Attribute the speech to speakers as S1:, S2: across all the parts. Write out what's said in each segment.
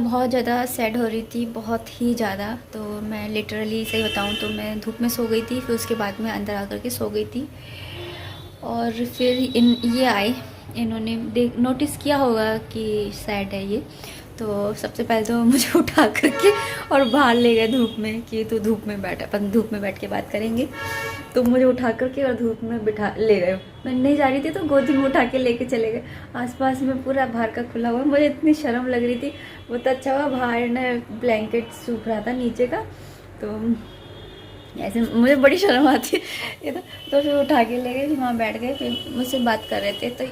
S1: बहुत ज़्यादा सैड हो रही थी, बहुत ही ज़्यादा। तो मैं लिटरली सही बताऊँ तो मैं धूप में सो गई थी, फिर उसके बाद मैं अंदर आकर के सो गई थी। और फिर ये आए, इन्होंने नोटिस किया होगा कि सैड है ये। तो सबसे पहले तो मुझे उठा करके और बाहर ले गए धूप में कि तू धूप में बैठ, अपन धूप में बैठ के बात करेंगे। तो मुझे उठा करके और धूप में बिठा ले गए। मैं नहीं जा रही थी तो गोदी में उठा के लेके चले गए। आसपास में पूरा बाहर का खुला हुआ, मुझे इतनी शर्म लग रही थी। वो तो अच्छा हुआ बाहर ना ब्लैंकेट सूख रहा था नीचे का, तो ऐसे मुझे बड़ी शर्म आती है। तो फिर उठा के ले गए, फिर वहाँ बैठ गए, फिर मुझसे बात कर रहे थे। तो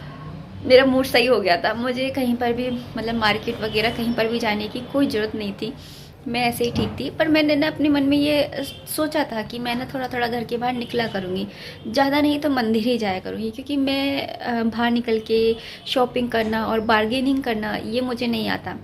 S1: मेरा मूड सही हो गया था। मुझे कहीं पर भी मतलब मार्केट वगैरह कहीं पर भी जाने की कोई ज़रूरत नहीं थी, मैं ऐसे ही ठीक थी। पर मैंने ना अपने मन में ये सोचा था कि मैं ना थोड़ा थोड़ा घर के बाहर निकला करूँगी, ज़्यादा नहीं तो मंदिर ही जाया करूँगी, क्योंकि मैं बाहर निकल के शॉपिंग करना और बार्गेनिंग करना ये मुझे नहीं आता।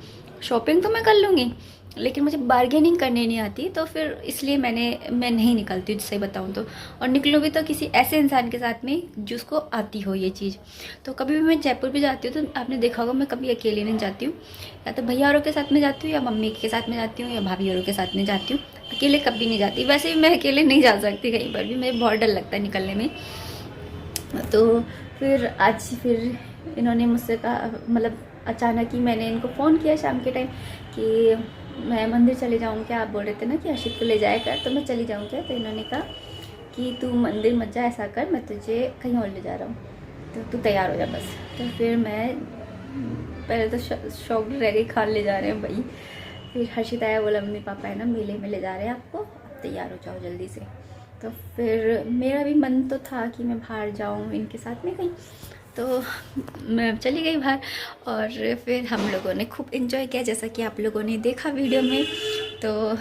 S1: शॉपिंग तो मैं कर लूँगी लेकिन मुझे बार्गेनिंग करने नहीं आती। तो फिर इसलिए मैं नहीं निकलती हूँ, सही बताऊँ तो। और निकलूँ भी तो किसी ऐसे इंसान के साथ में जिसको आती हो ये चीज़। तो कभी भी मैं जयपुर भी जाती हूँ तो आपने देखा होगा मैं कभी अकेले नहीं जाती हूँ, या तो भैया औरों के साथ में जाती हूँ, या मम्मी के साथ में जाती हूँ, या भाभी औरों के साथ में जाती हूँ। अकेले कभी नहीं जाती। वैसे भी मैं अकेले नहीं जा सकती कहीं पर भी, मुझे बहुत डर लगता है निकलने में। तो फिर आज फिर इन्होंने मुझसे कहा, मतलब अचानक ही मैंने इनको फ़ोन किया शाम के टाइम कि मैं मंदिर चले जाऊँ क्या। आप बोल रहे थे ना कि आशिक को ले जाया कर, तो मैं चली जाऊँ क्या। तो इन्होंने कहा कि तू मंदिर मत जा, ऐसा कर मैं तुझे कहीं और ले जा रहा हूँ, तो तू तैयार हो जा बस। तो फिर मैं पहले तो शौक रह गई, खान ले जा रहे हैं भाई। फिर हर्षित आया, बोला मम्मी पापा है ना मेले में ले जा रहे हैं आपको, आप तैयार हो जाओ जल्दी से। तो फिर मेरा भी मन तो था कि मैं बाहर जाऊँ इनके साथ में कहीं, तो मैं चली गई बाहर। और फिर हम लोगों ने खूब इन्जॉय किया, जैसा कि आप लोगों ने देखा वीडियो में। तो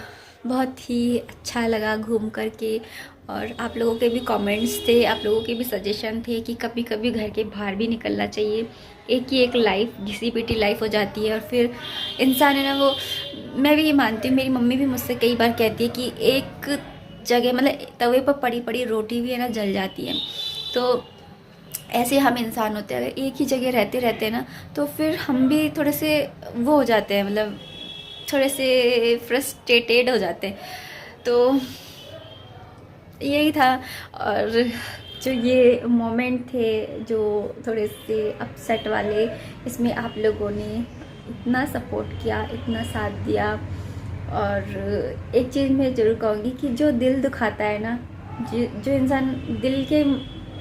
S1: बहुत ही अच्छा लगा घूम कर के। और आप लोगों के भी कमेंट्स थे, आप लोगों के भी सजेशन थे कि कभी कभी घर के बाहर भी निकलना चाहिए। एक ही एक लाइफ घिसी पिटी लाइफ हो जाती है, और फिर इंसान है ना वो, मैं भी ये मानती हूँ, मेरी मम्मी भी मुझसे कई बार कहती है कि एक जगह मतलब तवे पर पड़ी पड़ी रोटी भी है ना जल जाती है। तो ऐसे हम इंसान होते हैं, अगर एक ही जगह रहते रहते हैं ना तो फिर हम भी थोड़े से वो हो जाते हैं, मतलब थोड़े से फ्रस्ट्रेटेड हो जाते हैं। तो यही था। और जो ये मोमेंट थे जो थोड़े से अपसेट वाले, इसमें आप लोगों ने इतना सपोर्ट किया, इतना साथ दिया। और एक चीज़ मैं ज़रूर कहूँगी कि जो दिल दुखाता है ना, जो इंसान दिल के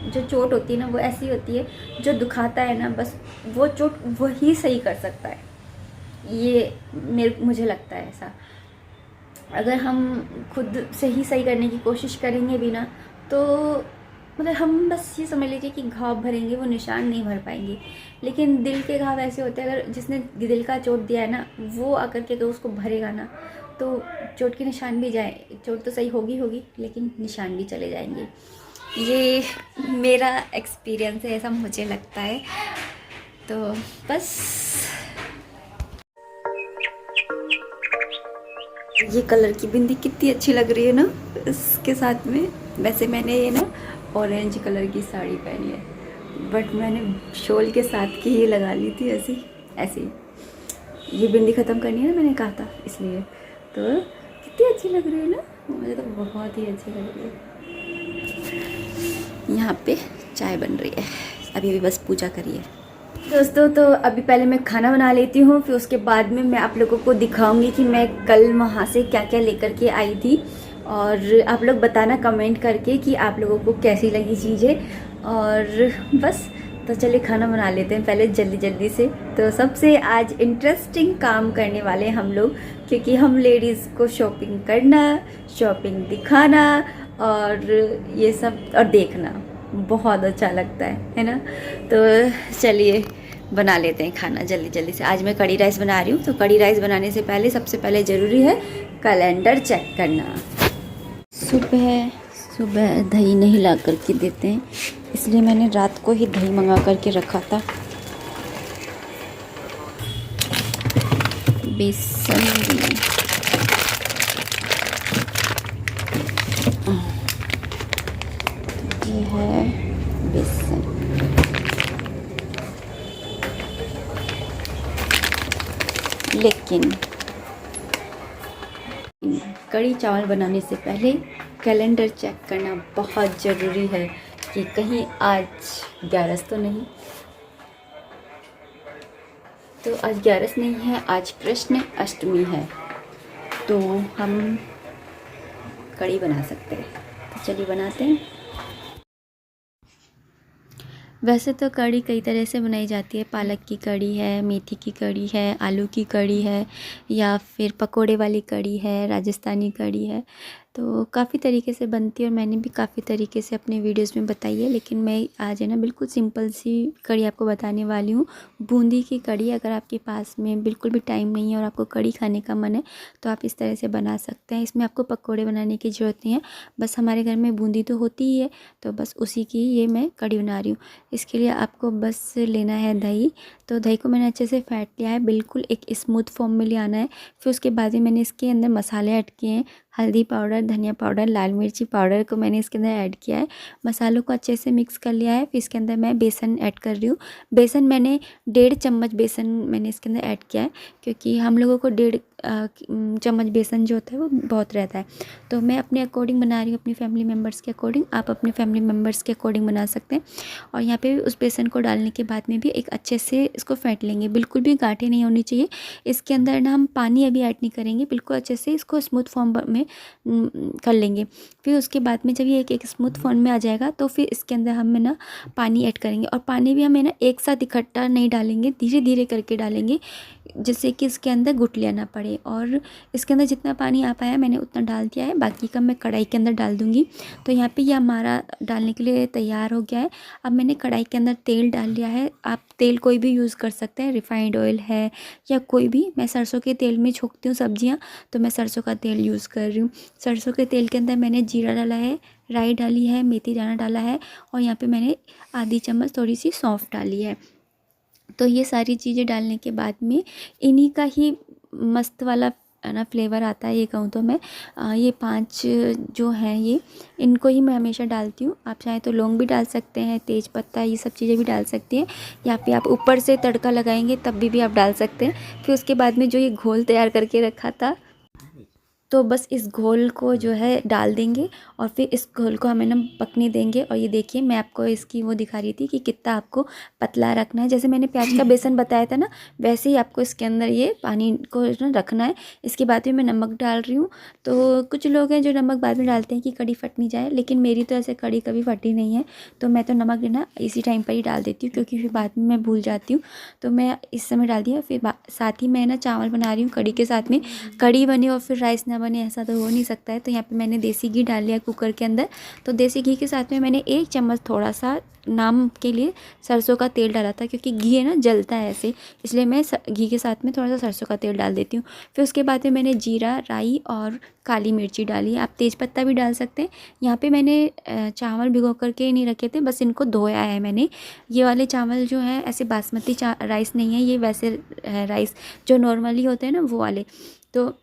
S1: जो चोट होती है ना वो ऐसी होती है, जो दुखाता है ना बस वो चोट वही सही कर सकता है। ये मुझे लगता है ऐसा। अगर हम खुद से ही सही करने की कोशिश करेंगे भी ना, तो मतलब हम बस ये समझ लीजिए कि घाव भरेंगे, वो निशान नहीं भर पाएंगे। लेकिन दिल के घाव ऐसे होते हैं, अगर जिसने दिल का चोट दिया है ना वो आकर के अगर उसको भरेगा ना, तो चोट के निशान भी जाए, चोट तो सही होगी लेकिन निशान भी चले जाएंगे। ये मेरा एक्सपीरियंस है, ऐसा मुझे लगता है। तो बस ये कलर की बिंदी कितनी अच्छी लग रही है ना इसके साथ में। वैसे मैंने ये ना ऑरेंज कलर की साड़ी पहनी है, बट मैंने शॉल के साथ की ये लगा ली थी ऐसी ऐसी। ये बिंदी ख़त्म करनी है ना, मैंने कहा था इसलिए। तो कितनी अच्छी लग रही है ना, मुझे तो बहुत ही अच्छी लग रही है। यहाँ पे चाय बन रही है, अभी भी बस पूजा करी है। दोस्तों तो अभी पहले मैं खाना बना लेती हूँ, फिर उसके बाद में मैं आप लोगों को दिखाऊंगी कि मैं कल वहाँ से क्या क्या लेकर के आई थी। और आप लोग बताना कमेंट करके कि आप लोगों को कैसी लगी चीज़ें। और बस तो चलिए खाना बना लेते हैं पहले जल्दी जल्दी से। तो सबसे आज इंटरेस्टिंग काम करने वाले हम लोग, क्योंकि हम लेडीज़ को शॉपिंग करना, शॉपिंग दिखाना और ये सब और देखना बहुत अच्छा लगता है ना। तो चलिए बना लेते हैं खाना जल्दी जल्दी से। आज मैं कड़ी राइस बना रही हूँ, तो कड़ी राइस बनाने से पहले सबसे पहले ज़रूरी है कैलेंडर चेक करना। सुबह सुबह दही नहीं ला करके देते हैं, इसलिए मैंने रात को ही दही मंगा करके रखा था बेसन ये है बेसन। लेकिन कढ़ी चावल बनाने से पहले कैलेंडर चेक करना बहुत ज़रूरी है कि कहीं आज 11 तो नहीं। तो आज 11 नहीं है, आज कृष्ण अष्टमी है, तो हम कढ़ी बना सकते हैं। तो चलिए बनाते हैं। वैसे तो कढ़ी कई तरह से बनाई जाती है। पालक की कढ़ी है, मेथी की कढ़ी है, आलू की कढ़ी है, या फिर पकोड़े वाली कढ़ी है, राजस्थानी कढ़ी है। तो काफ़ी तरीके से बनती है और मैंने भी काफ़ी तरीके से अपने वीडियोस में बताई है। लेकिन मैं आज है ना बिल्कुल सिंपल सी कढ़ी आपको बताने वाली हूँ, बूंदी की कढ़ी। अगर आपके पास में बिल्कुल भी टाइम नहीं है और आपको कढ़ी खाने का मन है तो आप इस तरह से बना सकते हैं। इसमें आपको पकोड़े बनाने की ज़रूरत नहीं है, बस हमारे घर में बूंदी तो होती ही है, तो बस उसी की ये मैं कढ़ी बना रही हूँ। इसके लिए आपको बस लेना है दही। तो दही को मैंने अच्छे से फेंट लिया है, बिल्कुल एक स्मूथ फॉर्म में ले आना है। फिर उसके बाद में मैंने इसके अंदर मसाले ऐड किए हैं। हल्दी पाउडर, धनिया पाउडर, लाल मिर्ची पाउडर को मैंने इसके अंदर ऐड किया है। मसालों को अच्छे से मिक्स कर लिया है। फिर इसके अंदर मैं बेसन ऐड कर रही हूँ। बेसन मैंने 1.5 चम्मच बेसन मैंने इसके अंदर ऐड किया है, क्योंकि हम लोगों को 1.5 चम्मच बेसन जो होता है वो बहुत रहता है। तो मैं अपने अकॉर्डिंग बना रही हूँ, अपनी फैमिली मेम्बर्स के अकॉर्डिंग। आप अपने फैमिली मेम्बर्स के अकॉर्डिंग बना सकते हैं। और यहाँ पे उस बेसन को डालने के बाद में भी एक अच्छे से इसको फेंट लेंगे, बिल्कुल भी गांठें नहीं होनी चाहिए। इसके अंदर ना हम पानी अभी ऐड नहीं करेंगे, बिल्कुल अच्छे से इसको स्मूथ फॉर्म में कर लेंगे। फिर उसके बाद में जब ये एक स्मूथ फॉर्म में आ जाएगा तो फिर इसके अंदर हम ना पानी ऐड करेंगे। और पानी भी हमें ना एक साथ इकट्ठा नहीं डालेंगे, धीरे धीरे करके डालेंगे, जिससे कि इसके अंदर गुठलियाँ ना पड़े। और इसके अंदर जितना पानी आ पाया मैंने उतना डाल दिया है, बाकी का मैं कढ़ाई के अंदर डाल दूँगी। तो यहाँ पे ये हमारा डालने के लिए तैयार हो गया है। अब मैंने कढ़ाई के अंदर तेल डाल लिया है। आप तेल कोई भी यूज़ कर सकते हैं, रिफाइंड ऑयल है या कोई भी। मैं सरसों के तेल में छोंकती हूँ सब्जियाँ, तो मैं सरसों का तेल यूज़ कर रही हूँ। सरसों के तेल के अंदर मैंने जीरा डाला है, राई डाली है, मेथी दाना डाला है, और यहाँ पे मैंने आधी चम्मच थोड़ी सी सौंफ डाली है। तो ये सारी चीज़ें डालने के बाद में इन्हीं का ही मस्त वाला ना फ्लेवर आता है। ये कहूँ तो मैं ये 5 जो हैं ये इनको ही मैं हमेशा डालती हूँ। आप चाहें तो लौंग भी डाल सकते हैं, तेज पत्ता, ये सब चीज़ें भी डाल सकती हैं। या फिर आप ऊपर से तड़का लगाएंगे तब भी आप डाल सकते हैं। फिर उसके बाद में जो ये घोल तैयार करके रखा था, तो बस इस घोल को जो है डाल देंगे और फिर इस घोल को हमें ना पकने देंगे। और ये देखिए मैं आपको इसकी वो दिखा रही थी कि कितना आपको पतला रखना है। जैसे मैंने प्याज का बेसन बताया था ना, वैसे ही आपको इसके अंदर ये पानी को ना रखना है। इसके बाद में मैं नमक डाल रही हूँ। तो कुछ लोग हैं जो नमक बाद में डालते हैं कि कढ़ी फट नहीं जाए, लेकिन मेरी तो ऐसे कढ़ी कभी फटी नहीं है। तो मैं तो नमक ना इसी टाइम पर ही डाल देती हूँ, क्योंकि फिर बाद में मैं भूल जाती हूँ। तो मैं इस समय डाल दिया। फिर साथ ही मैं ना चावल बना रही हूँ कढ़ी के साथ में। कढ़ी बनी और फिर राइस ना बने, ऐसा तो हो नहीं सकता है। तो यहाँ पे मैंने देसी घी डाल लिया कुकर के अंदर। तो देसी घी के साथ में मैंने 1 चम्मच थोड़ा सा नाम के लिए सरसों का तेल डाला था, क्योंकि घी है ना जलता है ऐसे, इसलिए मैं घी के साथ में थोड़ा सा सरसों का तेल डाल देती हूँ। फिर उसके बाद में मैंने जीरा, राई और काली मिर्ची डाली। आप तेज पत्ता भी डाल सकते हैं। यहाँ पे मैंने चावल भिगो करके नहीं रखे थे, बस इनको धोया है मैंने। ये वाले चावल जो है ऐसे बासमती राइस नहीं है, ये वैसे राइस जो नॉर्मली होते हैं ना वो वाले। तो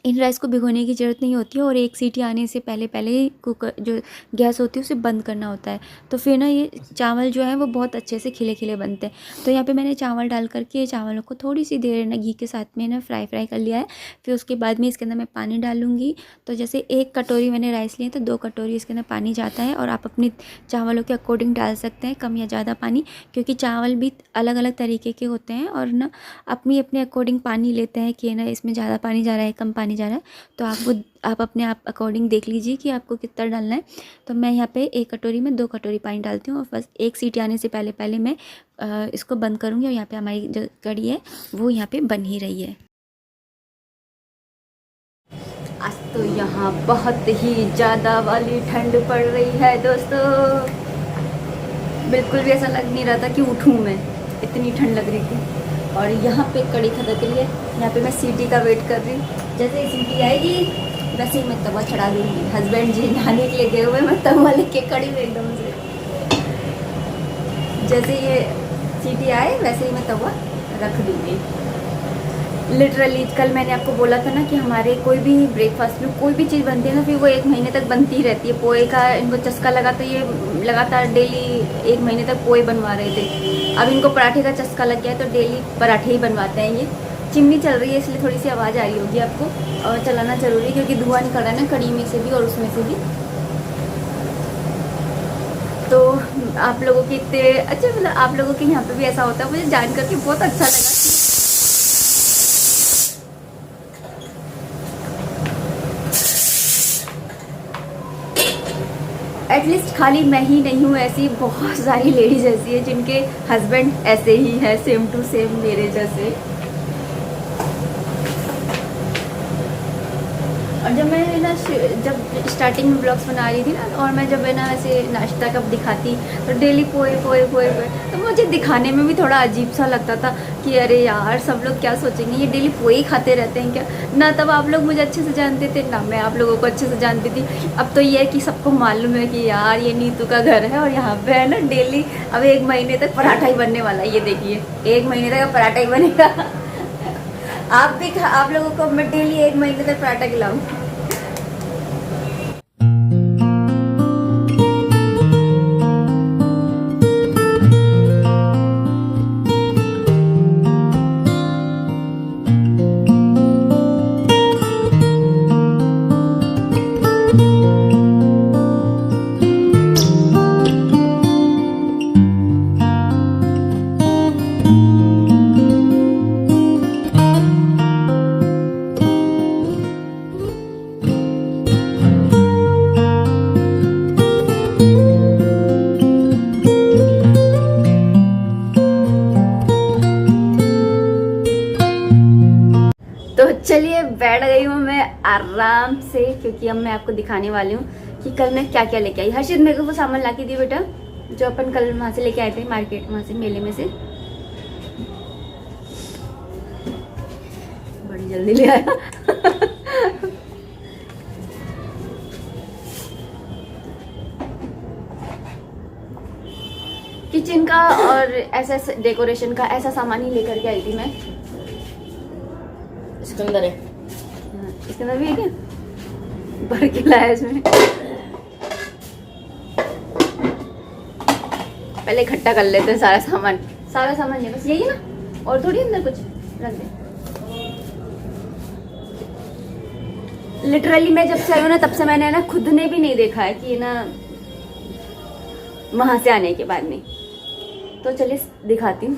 S1: इन राइस को भिगोने की ज़रूरत नहीं होती है, और 1 सीटी आने से पहले ही कुकर जो गैस होती है उसे बंद करना होता है। तो फिर ना ये चावल जो है वो बहुत अच्छे से खिले खिले बनते हैं। तो यहाँ पे मैंने चावल डाल करके चावलों को थोड़ी सी देर ना घी के साथ में ना फ्राई कर लिया है। फिर उसके बाद में इसके अंदर मैं पानी डालूँगी। तो जैसे 1 कटोरी मैंने राइस लिए तो 2 कटोरी इसके अंदर पानी जाता है। और आप अपने चावलों के अकॉर्डिंग डाल सकते हैं कम या ज़्यादा पानी, क्योंकि चावल भी अलग अलग तरीके के होते हैं और ना अपने अकॉर्डिंग पानी लेते हैं कि ना इसमें ज़्यादा पानी जा रहा है, कम पानी जा रहा है। तो आप अपने आप अकॉर्डिंग देख लीजिए कि आपको कितना डालना है। तो मैं यहाँ पे 1 कटोरी में 2 कटोरी पानी डालती हूँ, और बस 1 सीटी आने से पहले मैं इसको बंद करूँगी। और यहाँ पे हमारी जो कढ़ी है वो यहाँ पे बन ही रही है। आज तो यहाँ बहुत ही ज़्यादा वाली ठंड पड़ रही है दोस्तों, बिल्कुल भी ऐसा लग नहीं रहा था कि उठूँ मैं, इतनी ठंड लग रही थी। और यहाँ पे कढ़ी खदक रही है। यहाँ पे मैं सीटी का वेट कर रही हूँ। जैसे ही सीटी आएगी वैसे ही मैं तवा चढ़ा दूँगी। हस्बैंड जी नहाने के लिए गए हुए, मैं तवा लेके खड़ी हूँ एकदम से। जैसे ये सीटी आए वैसे ही मैं तवा रख दूँगी। लिटरली कल मैंने आपको बोला था ना कि हमारे कोई भी ब्रेकफास्ट में कोई भी चीज़ बनती है ना, फिर वो 1 महीने तक बनती ही रहती है। पोहे का इनको चस्का लगा, तो ये लगातार डेली 1 महीने तक पोहे बनवा रहे थे। अब इनको पराठे का चस्का लग गया है, तो डेली पराठे ही बनवाते हैं ये। चिमनी चल रही है इसलिए थोड़ी सी आवाज़ आ रही होगी आपको, और चलाना ज़रूरी है क्योंकि धुआं निकल रहा है ना कड़ी में से भी और उसमें से भी। तो आप लोगों के इतने अच्छा, मतलब आप लोगों के यहाँ पे भी ऐसा होता है, मुझे जान करके बहुत अच्छा लगा। एटलीस्ट खाली मैं ही नहीं हूँ ऐसी, बहुत सारी लेडीज ऐसी है जिनके हस्बैंड ऐसे ही हैं, सेम टू सेम मेरे जैसे। और जब मैं ना जब स्टार्टिंग में ब्लॉग्स बना रही थी ना, और मैं जब है ना ऐसे नाश्ता कब दिखाती तो डेली पोए पोए पोए पोए, तो मुझे दिखाने में भी थोड़ा अजीब सा लगता था कि अरे यार सब लोग क्या सोचेंगे, ये डेली पोए ही खाते रहते हैं क्या। ना तब आप लोग मुझे अच्छे से जानते थे, ना मैं आप लोगों को अच्छे से जानती थी। अब तो ये है कि सबको मालूम है कि यार ये नीतू का घर है, और यहाँ पे है ना डेली अब 1 महीने तक पराठा ही बनने वाला है। ये देखिए 1 महीने तक पराठा ही बनेगा। आप लोगों को मैं डेली 1 महीने तक पराठा खिलाऊं। तो चलिए बैठ गई हूँ मैं आराम से, क्योंकि अब मैं आपको दिखाने वाली हूँ कि कल मैं क्या क्या लेके आई। हर्षित मेरे को वो सामान ला के दी बेटा जो अपन कल वहाँ से लेके आए थे मार्केट, वहाँ से मेले में से। बड़ी जल्दी ले आया। किचन का और ऐसा डेकोरेशन का ऐसा सामान ही लेकर के आई थी मैं।
S2: इसके अंदर है,
S1: इसके अंदर भी है क्या? भर के लाया इसमें। पहले इकट्ठा कर लेते हैं सारा सामान है बस यही है ना, और थोड़ी अंदर कुछ रख दे। लिटरली मैं जब से आई हूँ ना तब से मैंने ना खुद ने भी नहीं देखा है कि ना वहां से आने के बाद में। तो चलिए दिखाती हूँ।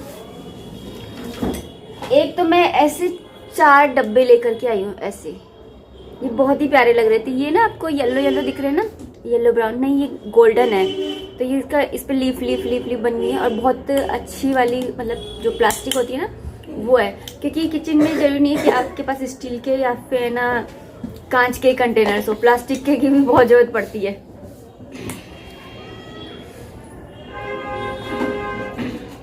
S1: एक तो मैं ऐसे 4 डब्बे लेकर के आई हूँ ऐसे, ये बहुत ही प्यारे लग रहे थे। ये ना आपको येलो येलो दिख रहे हैं ना, येलो ब्राउन नहीं, ये गोल्डन है। तो ये इसका इस पे लीफ बन गई है, और बहुत अच्छी वाली, मतलब जो प्लास्टिक होती है ना वो है, क्योंकि किचन में जरूरी नहीं है कि आपके पास स्टील के या फिर ना कांच के कंटेनर्स हो, प्लास्टिक के की भी बहुत जरूरत पड़ती है।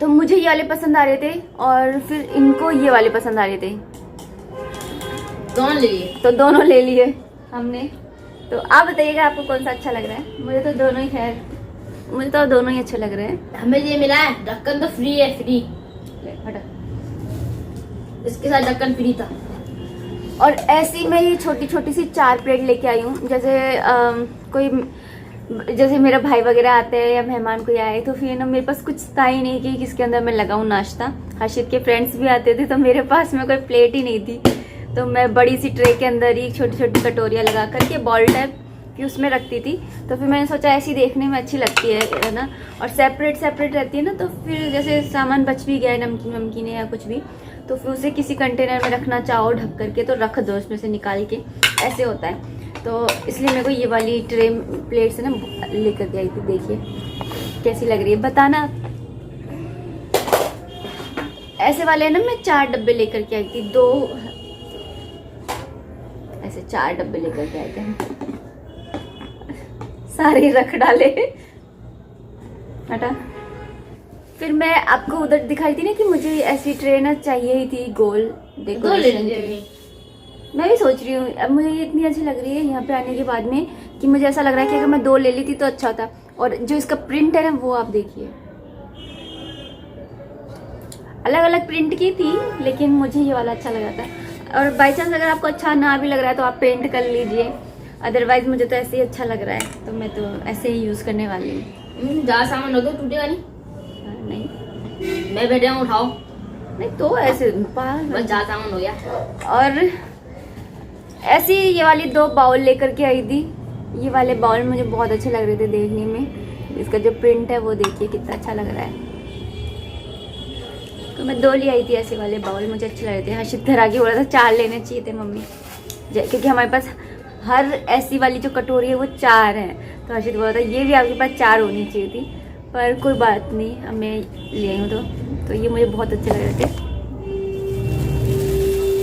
S1: तो मुझे ये वाले पसंद आ रहे थे, और फिर इनको ये वाले पसंद आ रहे थे,
S2: दोनों ले लिए।
S1: तो दोनों ले लिए हमने। तो आप बताइएगा आपको कौन सा अच्छा लग रहा है। मुझे तो दोनों ही, खैर मुझे तो दोनों ही अच्छे लग रहे हैं।
S2: हमें ये मिला है ढक्कन, तो फ्री है, फ्री।
S1: ले हटा,
S2: इसके साथ ढक्कन फ्री था।
S1: और ऐसी मैं ये छोटी छोटी सी 4 प्लेट लेके आई हूँ। जैसे मेरा भाई वगैरह आते हैं या मेहमान कोई आए, तो फिर ना मेरे पास कुछ था ही नहीं कि किसके अंदर मैं लगाऊं नाश्ता। हर्षित के फ्रेंड्स भी आते थे, तो मेरे पास में कोई प्लेट ही नहीं थी। तो मैं बड़ी सी ट्रे के अंदर ही छोटी छोटी कटोरियाँ लगा करके बॉल टाइप की उसमें रखती थी। तो फिर मैंने सोचा ऐसी देखने में अच्छी लगती है ना, और सेपरेट रहती है ना। तो फिर जैसे सामान बच भी गया, नमकीन या कुछ भी, तो फिर उसे किसी कंटेनर में रखना चाहो ढक करके तो रख दो, उसमें से निकाल के, ऐसे होता है। तो इसलिए मेरे को ये वाली ट्रे प्लेट से ना लेकर के आई थी। देखिए कैसी लग रही है, बताना। ऐसे वाले ना मैं 4 डब्बे लेकर के आई थी, 2 ऐसे 4 डब्बे लेकर के आए थे। सारे रख डाले, हटा। फिर मैं आपको उधर दिखाई थी ना कि मुझे ऐसी ट्रे ना चाहिए ही थी, गोल डेकोरेशन की। मैं भी सोच रही हूँ, अब मुझे ये इतनी अच्छी लग रही है यहाँ पे आने के बाद में कि मुझे ऐसा लग रहा है कि अगर मैं 2 ले ली थी तो अच्छा होता। और जो इसका प्रिंट है ना वो आप देखिए, अलग अलग प्रिंट की थी, लेकिन मुझे ये वाला अच्छा लग रहा था। और बाई चांस अगर आपको अच्छा ना भी लग रहा है तो आप पेंट कर लीजिए, अदरवाइज मुझे तो ऐसे ही अच्छा लग रहा है, तो मैं तो ऐसे ही यूज़ करने वाली हूँ।
S2: ज़्यादा सामान हो तो टूटेगा नहीं।
S1: नहीं
S2: मैं बैठे हूँ, उठाओ।
S1: नहीं तो ऐसे
S2: बस ज़्यादा सामान हो गया।
S1: और ऐसी ये वाली 2 बाउल लेकर के आई थी। ये वाले बाउल मुझे बहुत अच्छे लग रहे थे देखने में, इसका जो प्रिंट है वो देखिए कितना अच्छा लग रहा है। तो मैं 2 ले आई थी ऐसे वाले बाउल, मुझे अच्छे लग रहे थे। हर्षित घर आके बोला था 4 लेने चाहिए थे मम्मी, क्योंकि हमारे पास हर ऐसी वाली जो कटोरी है वो 4 है। तो हर्षित बोला था ये भी आपके पास 4 होनी चाहिए थी, पर कोई बात नहीं, अब मैं ले आई हूँ। तो ये मुझे बहुत अच्छे लग रहे थे।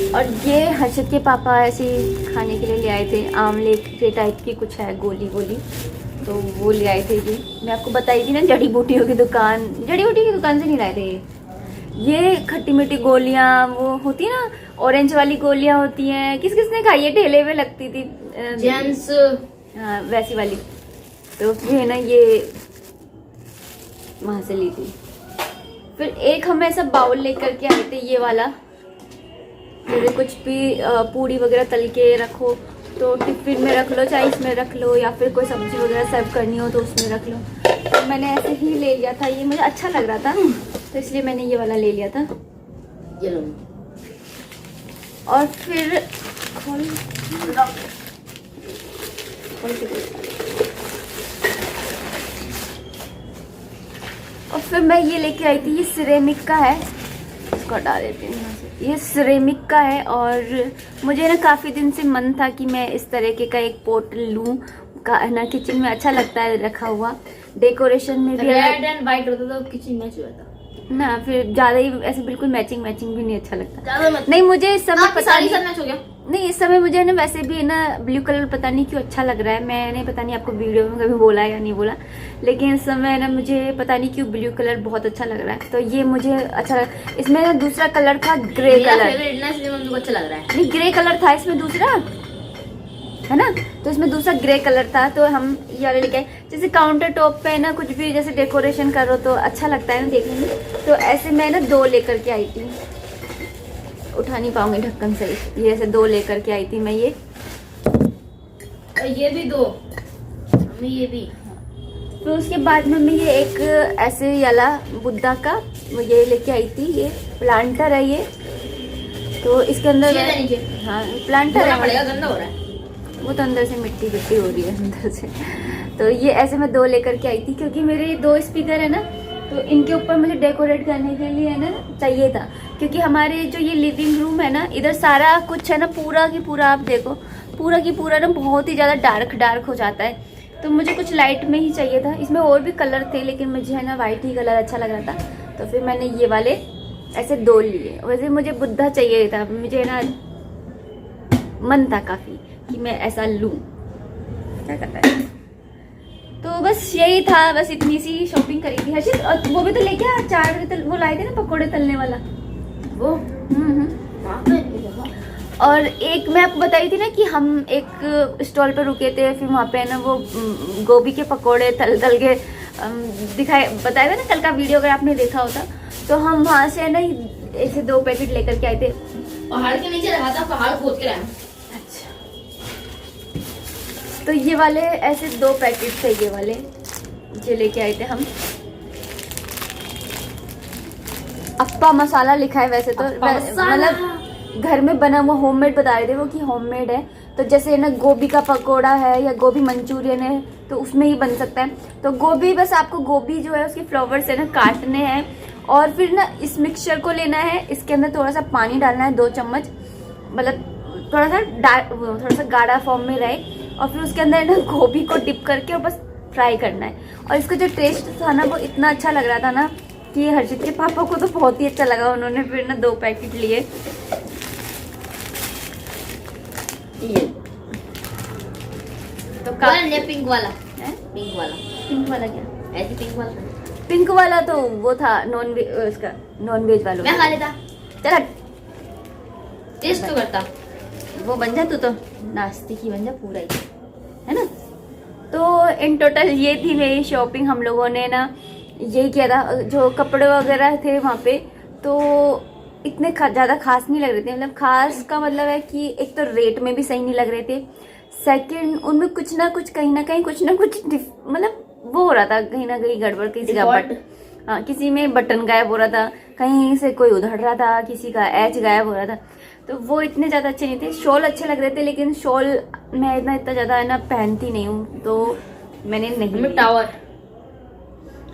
S1: और ये हर्षित के पापा ऐसे खाने के लिए ले आए थे, आमले के टाइप की कुछ है, गोली गोली, तो वो ले आए थे। ये मैं आपको बताई थी ना, जड़ी बूटियों की दुकान, जड़ी बूटी की दुकान से नहीं लाए थे ये खट्टी मीठी गोलियाँ, वो होती है ना ऑरेंज वाली गोलियाँ होती हैं, किस किसने खाई है, ठेले में लगती थी
S2: जेम्स।
S1: हाँ वैसी वाली। तो फिर ना ये वहाँ से ली थी। फिर एक हम ऐसा बाउल लेकर के आए थे, ये वाला, जैसे कुछ भी पूड़ी वगैरह तल के रखो तो टिफिन में रख लो, चाहे इसमें रख लो, या फिर कोई सब्जी वगैरह सर्व करनी हो तो उसमें रख लो। तो मैंने ऐसे ही ले लिया था, ये मुझे अच्छा लग रहा था तो इसलिए मैंने ये वाला ले लिया था।
S2: ये लो।
S1: और फिर खोल और फिर मैं ये लेके आई थी, ये सिरेमिक का है, इसको हटा देती हूँ यहाँ से। ये सिरेमिक का है और मुझे ना काफ़ी दिन से मन था कि मैं इस तरह का एक पोट लूँ, का ना किचन में अच्छा लगता है रखा हुआ, डेकोरेशन में भी।
S2: रेड एंड व्हाइट होता तो किचन मैच होता
S1: ना, फिर ज़्यादा ही ऐसे बिल्कुल मैचिंग भी नहीं अच्छा लगता।
S2: ज़्यादा मत।
S1: नहीं मुझे इस समय पता
S2: सारी
S1: नहीं,
S2: सब मैच हो गया।
S1: नहीं इस समय मुझे ना वैसे भी ना ब्लू कलर पता नहीं क्यों अच्छा लग रहा है। मैंने पता नहीं आपको वीडियो में कभी बोला या नहीं बोला, लेकिन इस समय ना मुझे पता नहीं क्यों ब्लू कलर बहुत अच्छा लग रहा है, तो ये मुझे अच्छा लग। इसमें ना दूसरा कलर था ग्रे कलर,
S2: इसलिए मुझे अच्छा लग रहा है।
S1: नहीं ग्रे कलर था इसमें दूसरा, है ना, तो इसमें दूसरा ग्रे कलर था, तो हम ये वाले लेके आए। जैसे काउंटर टॉप पे ना कुछ भी जैसे डेकोरेशन करो तो अच्छा लगता है ना देखने में, तो ऐसे मैं ना 2 लेकर के आई थी, उठा नहीं पाऊंगी ढक्कन से, ये ऐसे 2 लेकर के आई थी मैं ये।
S2: और ये भी 2, मम्मी ये भी।
S1: फिर उसके बाद में मैं ये एक ऐसे वाला बुद्धा का वो ये लेके आई थी, ये प्लांटर है ये, तो इसके अंदर हाँ प्लांटर है,
S2: पड़ेगा, गंदा हो रहा है
S1: वो तो अंदर से मिट्टी हो रही है अंदर से। तो ये ऐसे मैं 2 लेकर के आई थी, क्योंकि मेरे 2 स्पीकर है ना, तो इनके ऊपर मुझे डेकोरेट करने के लिए है ना चाहिए था, क्योंकि हमारे जो ये लिविंग रूम है ना, इधर सारा कुछ है ना पूरा की पूरा, आप देखो पूरा की पूरा ना बहुत ही ज़्यादा डार्क हो जाता है, तो मुझे कुछ लाइट में ही चाहिए था। इसमें और भी कलर थे, लेकिन मुझे है ना वाइट ही कलर अच्छा लग रहा था, तो फिर मैंने ये वाले ऐसे 2 लिए। वैसे मुझे बुद्धा चाहिए था, मुझे ना मन था काफ़ी कि मैं ऐसा लूँ, क्या करता है। तो बस यही था, बस इतनी सी शॉपिंग करी थी हर्षित। और वो भी तो लेके आ, 4 वो लाए थे ना पकोड़े तलने वाला वो। और एक मैं आपको बताई थी ना कि हम एक स्टॉल पर रुके थे, फिर वहाँ पे ना वो गोभी के पकोड़े तल के दिखाए, बताया था ना कल का वीडियो, अगर आपने देखा होता तो हम वहाँ से ना ऐसे 2 पैकेट लेकर के आए थे।
S2: पहाड़ के नीचे रखा था, पहाड़ खोद के लाया।
S1: तो ये वाले ऐसे 2 पैकेट थे, ये वाले जो लेके आए थे हम। अप्पा मसाला लिखा है वैसे तो, मतलब घर में बना हुआ होममेड बता रहे थे वो कि होममेड है। तो जैसे ना गोभी का पकोड़ा है या गोभी मंचूरियन है तो उसमें ही बन सकता है। तो गोभी, बस आपको गोभी जो है उसके फ्लावर से ना काटने हैं, और फिर ना इस मिक्सचर को लेना है, इसके अंदर थोड़ा सा पानी डालना है 2 चम्मच, मतलब थोड़ा सा गाढ़ा फॉर्म में रहे, और फिर उसके अंदर ना गोभी को डिप करके और बस फ्राई करना है। और इसका जो टेस्ट था ना वो इतना अच्छा लग रहा था ना कि हर्षित के पापा को तो बहुत ही अच्छा लगा, उन्होंने फिर ना 2 पैकेट लिए। ये तो
S2: पिंक वाला है, पिंक वाला
S1: क्या,
S2: ऐसे पिंक वाला,
S1: पिंक वाला तो वो था नॉन वेज, उसका नॉन वेज वाला
S2: मैं खा लेता,
S1: चल
S2: टेस्ट तो करता,
S1: वो बन जा, तू तो नास्तिक ही बन जा पूरा ही, है ना। तो इन टोटल ये थी मेरी शॉपिंग। हम लोगों ने ना यही किया था, जो कपड़े वगैरह थे वहाँ पे तो इतने ज़्यादा खास नहीं लग रहे थे। मतलब खास का मतलब है कि एक तो रेट में भी सही नहीं लग रहे थे, सेकंड उनमें कुछ ना कुछ कहीं ना कहीं कुछ ना कुछ मतलब वो हो रहा था, कहीं ना कहीं गड़बड़, किसी का हाँ किसी में बटन गायब हो रहा था, कहीं से कोई उधड़ रहा था, किसी का एच गायब हो रहा था, तो वो इतने ज़्यादा अच्छे नहीं थे। शॉल अच्छे लग रहे थे, लेकिन शॉल मैं इतना ज़्यादा है ना पहनती नहीं हूँ, तो मैंने नहीं।
S2: टावर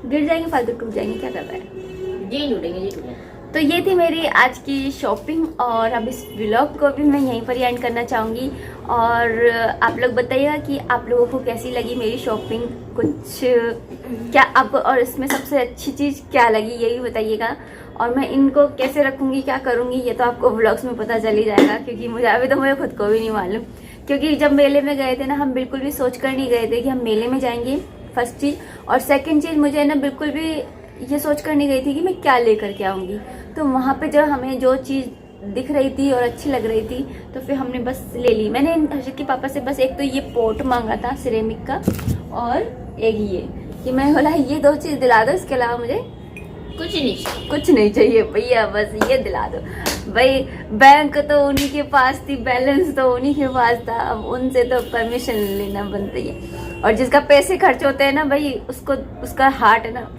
S1: गिर जाएंगे, फालतू टूट जाएंगे, क्या कर रहा है,
S2: जी टूटेंगे।
S1: तो ये थी मेरी आज की शॉपिंग, और अब इस व्लॉग को भी मैं यहीं पर ही एंड करना चाहूँगी। और आप लोग बताइएगा कि आप लोगों को कैसी लगी मेरी शॉपिंग, कुछ क्या आपको, और इसमें सबसे अच्छी चीज़ क्या लगी ये भी बताइएगा। और मैं इनको कैसे रखूँगी, क्या करूँगी, ये तो आपको व्लॉग्स में पता चल ही जाएगा, क्योंकि मुझे अभी तो मुझे खुद को भी नहीं मालूम। क्योंकि जब मेले में गए थे ना, हम बिल्कुल भी सोच कर नहीं गए थे कि हम मेले में जाएंगे, फर्स्ट चीज़। और सेकेंड चीज़, मुझे ना बिल्कुल भी ये सोच कर नहीं गई थी कि मैं क्या लेकर के आऊँगी। तो वहाँ पे जब हमें जो चीज़ दिख रही थी और अच्छी लग रही थी, तो फिर हमने बस ले ली। मैंने हर्षित के पापा से बस एक तो ये पोट मांगा था सिरेमिक का, और एक ये कि मैं बोला ये दो चीज़ दिला दो, इसके अलावा मुझे कुछ नहीं चाहिए भैया, बस ये दिला दो। भाई बैंक तो उन्हीं के पास थी, बैलेंस तो उन्हीं के पास था, अब उनसे तो परमिशन लेना बनती है। और जिसका पैसे खर्च होते हैं ना भाई, उसको उसका हार्ट है ना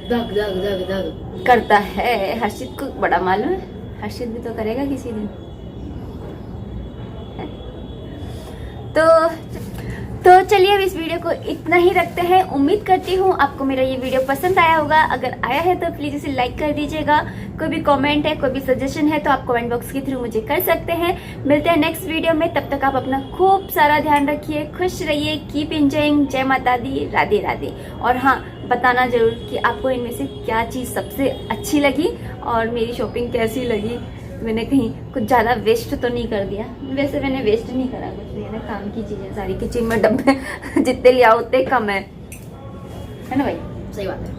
S2: दग दग दग दग
S1: करता है। हर्षित को बड़ा मालूम है, हर्षित भी तो करेगा किसी दिन। तो चलिए अब इस वीडियो को इतना ही रखते हैं। उम्मीद करती हूँ आपको मेरा ये वीडियो पसंद आया होगा। अगर आया है तो प्लीज इसे लाइक कर दीजिएगा। कोई भी कमेंट है, कोई भी सजेशन है, तो आप कमेंट बॉक्स के थ्रू मुझे कर सकते हैं। मिलते हैं नेक्स्ट वीडियो में, तब तक आप अपना खूब सारा ध्यान रखिए, खुश रहिए, कीप एंजॉयिंग। जय माता दी, राधे राधे। और हाँ, बताना जरूर कि आपको इनमें से क्या चीज़ सबसे अच्छी लगी और मेरी शॉपिंग कैसी लगी। मैंने कहीं कुछ ज़्यादा वेस्ट तो नहीं कर दिया? वैसे मैंने वेस्ट नहीं करा कुछ भी, है ना, काम की चीज़ें सारी, किचन में डब्बे जितने लिया उतने कम है ना भाई?
S2: सही बात है।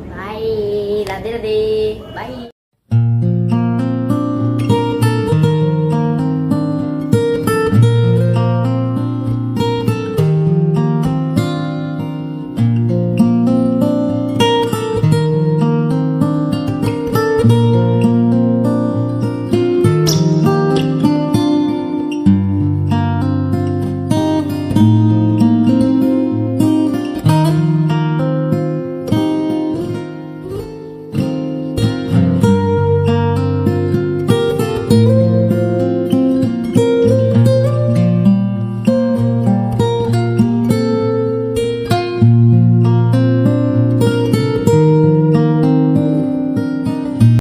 S2: Bye, Radhe Radhe, bye.